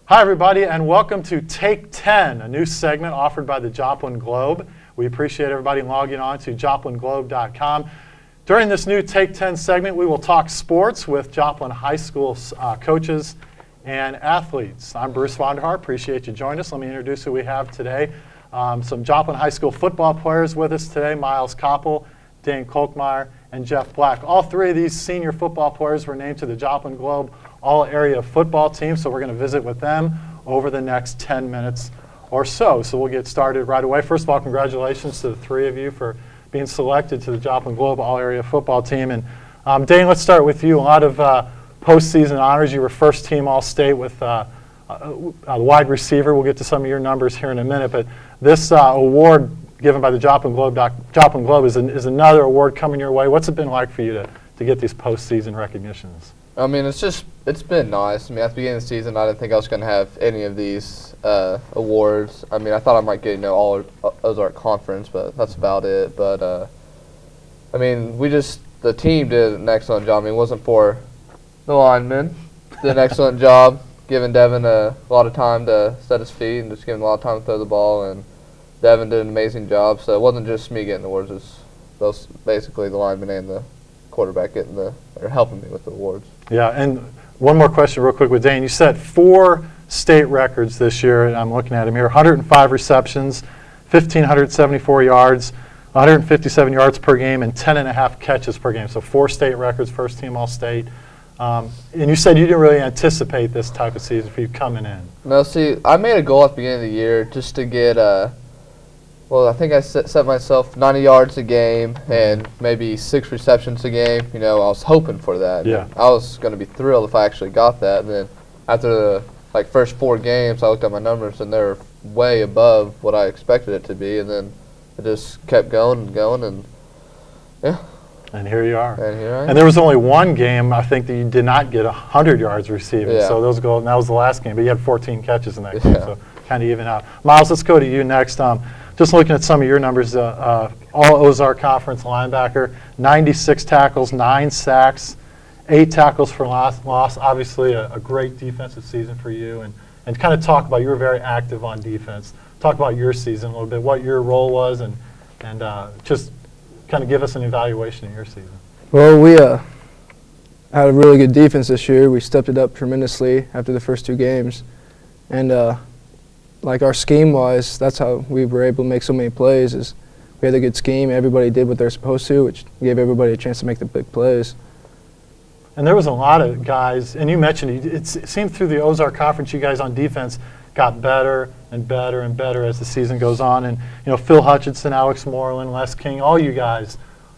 Hi, everybody, and welcome to Take 10, a new segment offered by the Joplin Globe. We appreciate everybody logging on to joplinglobe.com. During this new Take 10 segment, we will talk sports with Joplin High School coaches and athletes. I'm Bruce Vonderhaar. Appreciate you joining us. Let me introduce who we have today. Some Joplin High School football players with us today, Miles Koppel, Dan Kolkmeyer, and Jeff Black. All three of these senior football players were named to the Joplin Globe all-area football team, so we're going to visit with them over the next 10 minutes or so. So we'll get started right away. First of all, congratulations to the three of you for being selected to the Joplin Globe all-area football team. And Dane, let's start with you. A lot of postseason honors. You were first team All-State with a wide receiver. We'll get to some of your numbers here in a minute, but this award given by the Joplin Globe is another award coming your way. What's it been like for you to get these postseason recognitions? I mean, it's been nice. I mean, at the beginning of the season, I didn't think I was going to have any of these awards. I mean, I thought I might get, all Ozark Conference, but that's about it. But, I mean, the team did an excellent job. I mean, it wasn't for the linemen. Did an excellent job giving Devin a lot of time to set his feet and just giving a lot of time to throw the ball. And Devin did an amazing job. So it wasn't just me getting the awards. It was both basically the linemen and the quarterback helping me with the awards. Yeah, and one more question real quick with Dane. You set 4 state records this year, and I'm looking at them here. 105 receptions, 1,574 yards, 157 yards per game, and 10.5 catches per game. So 4 state records, first team All-State. And you said you didn't really anticipate this type of season for you coming in. No, see, I made a goal at the beginning of the year just to get I think I set myself 90 yards a game and maybe 6 receptions a game. I was hoping for that. Yeah. I was going to be thrilled if I actually got that. And then after the first 4 games, I looked at my numbers and they're way above what I expected it to be. And then it just kept going and going, and yeah. And here you are. And here I am. And there was only one game, I think, that you did not get 100 yards receiving. Yeah. So those goals, and that was the last game, but you had 14 catches in that game, Yeah. so kind of even out. Miles, let's go to you next. Just looking at some of your numbers, all Ozark Conference linebacker, 96 tackles, 9 sacks, 8 tackles for loss. Obviously a great defensive season for you. And kind of talk about, you were very active on defense. Talk about your season a little bit, what your role was, and just kind of give us an evaluation of your season. Well, we had a really good defense this year. We stepped it up tremendously after the first 2 games. And our scheme-wise, that's how we were able to make so many plays. Is we had a good scheme. Everybody did what they're supposed to, which gave everybody a chance to make the big plays. And there was a lot of guys, and you mentioned it seemed through the Ozark Conference, you guys on defense got better and better and better as the season goes on. And Phil Hutchinson, Alex Moreland, Les King, all you guys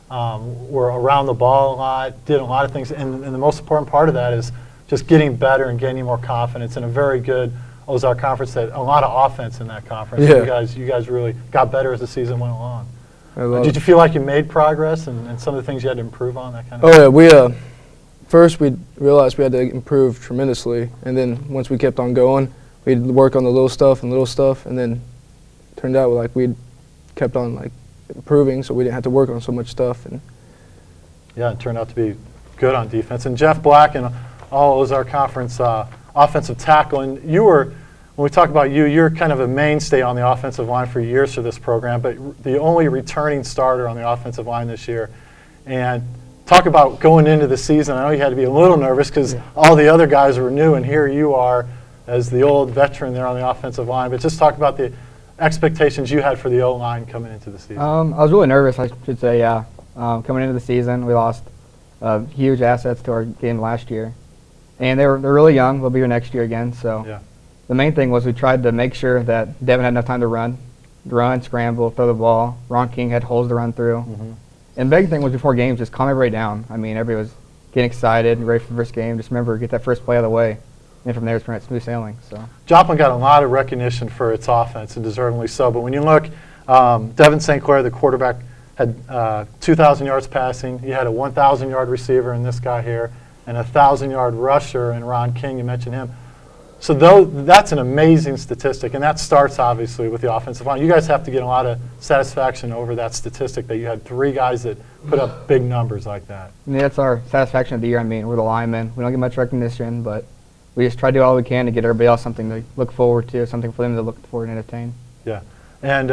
were around the ball a lot, did a lot of things. And the most important part of that is just getting better and gaining more confidence in a very good Ozark Conference, that a lot of offense in that conference. Yeah. You guys really got better as the season went along. Did you it. feel like you made progress and some of the things you had to improve on, that kind of Oh, thing? yeah. First, we realized we had to improve tremendously. And then once we kept on going, we'd work on the little stuff, and then it turned out we'd kept on improving, so we didn't have to work on so much stuff. And yeah, it turned out to be good on defense. And Jeff Black and all Ozark Conference offensive tackle. And when we talk about you're kind of a mainstay on the offensive line for years for this program, but the only returning starter on the offensive line this year. And talk about going into the season. I know you had to be a little nervous because all the other guys were new, and here you are as the old veteran there on the offensive line. But just talk about the expectations you had for the O-line coming into the season. I was really nervous, I should say, yeah. Coming into the season, we lost huge assets to our game last year. And they're really young. They'll be here next year again. So Yeah. The main thing was we tried to make sure that Devin had enough time to run, scramble, throw the ball. Ron King had holes to run through. Mm-hmm. And the big thing was before games, just calm everybody down. I mean, everybody was getting excited, ready for the first game. Just remember, get that first play out of the way. And from there, it's pretty smooth sailing. So Joplin got a lot of recognition for its offense, and deservingly so. But when you look, Devin St. Clair, the quarterback, had 2,000 yards passing. He had a 1,000-yard receiver in this guy here, and a 1,000-yard rusher in Ron King. You mentioned him. So that's an amazing statistic, and that starts obviously with the offensive line. You guys have to get a lot of satisfaction over that statistic that you had 3 guys that put up big numbers like that. I mean, that's our satisfaction of the year. I mean, we're the linemen. We don't get much recognition, but we just try to do all we can to get everybody else something to look forward to, something for them to look forward and entertain. Yeah. And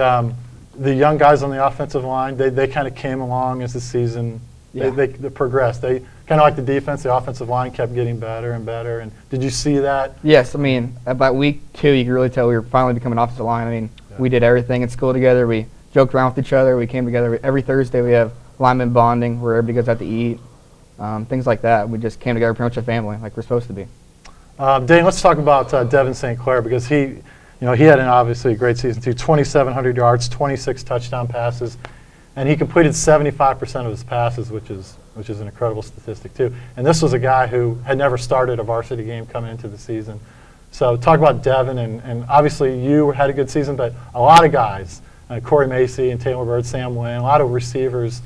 the young guys on the offensive line, they kind of came along as the season, Yeah. they progressed. They kind of like the defense, the offensive line kept getting better and better. And did you see that? Yes, I mean, about week 2, you could really tell we were finally becoming an offensive line. I mean, Yeah. we did everything in school together. We joked around with each other. We came together every Thursday. We have lineman bonding where everybody goes out to eat, things like that. We just came together pretty much a family, like we're supposed to be. Dane, let's talk about Devin St. Clair because he had obviously a great season too. 2,700 yards, 26 touchdown passes, and he completed 75% of his passes, which is an incredible statistic too. And this was a guy who had never started a varsity game coming into the season. So talk about Devin, and obviously you had a good season, but a lot of guys, Corey Macy and Taylor Bird, Sam Wynn, a lot of receivers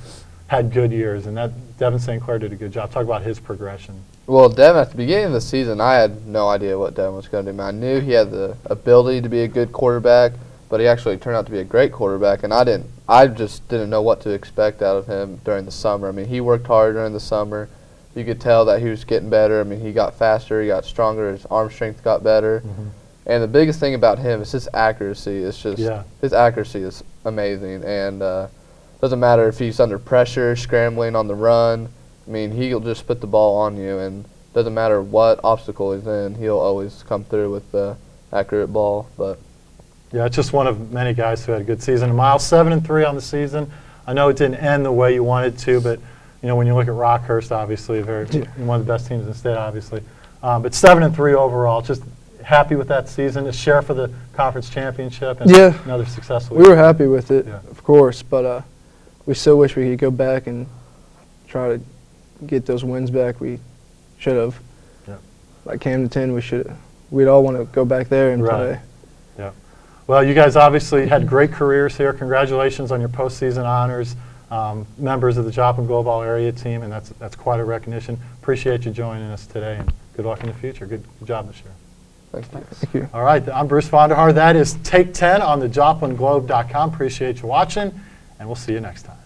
had good years, and that Devin St. Clair did a good job. Talk about his progression. Well, Devin, at the beginning of the season, I had no idea what Devin was going to do. I knew he had the ability to be a good quarterback, but he actually turned out to be a great quarterback, and I just didn't know what to expect out of him during the summer. I mean, he worked hard during the summer. You could tell that he was getting better. I mean, he got faster, he got stronger, his arm strength got better. Mm-hmm. And the biggest thing about him is his accuracy. It's just Yeah. his accuracy is amazing, and doesn't matter if he's under pressure, scrambling on the run. I mean, he'll just put the ball on you, and doesn't matter what obstacle he's in, he'll always come through with the accurate ball. But Yeah, it's just one of many guys who had a good season. Miles, 7-3 on the season. I know it didn't end the way you wanted to, but when you look at Rockhurst, obviously, one of the best teams in the state, obviously. But 7-3 overall. Just happy with that season. A share for the conference championship and Yeah. another successful We year. were happy with it, Yeah. of course, but we still wish we could go back and try to get those wins back. We should have. Yep. Like Camden, we'd all want to go back there and Right. play. Yeah. Well, you guys obviously had great careers here. Congratulations on your postseason honors. Members of the Joplin Global area team, and that's quite a recognition. Appreciate you joining us today, and good luck in the future. Good job this year. thanks. Thank you. All right, I'm Bruce Vonderhaar. That is Take 10 on the JoplinGlobe.com. Appreciate you watching, and we'll see you next time.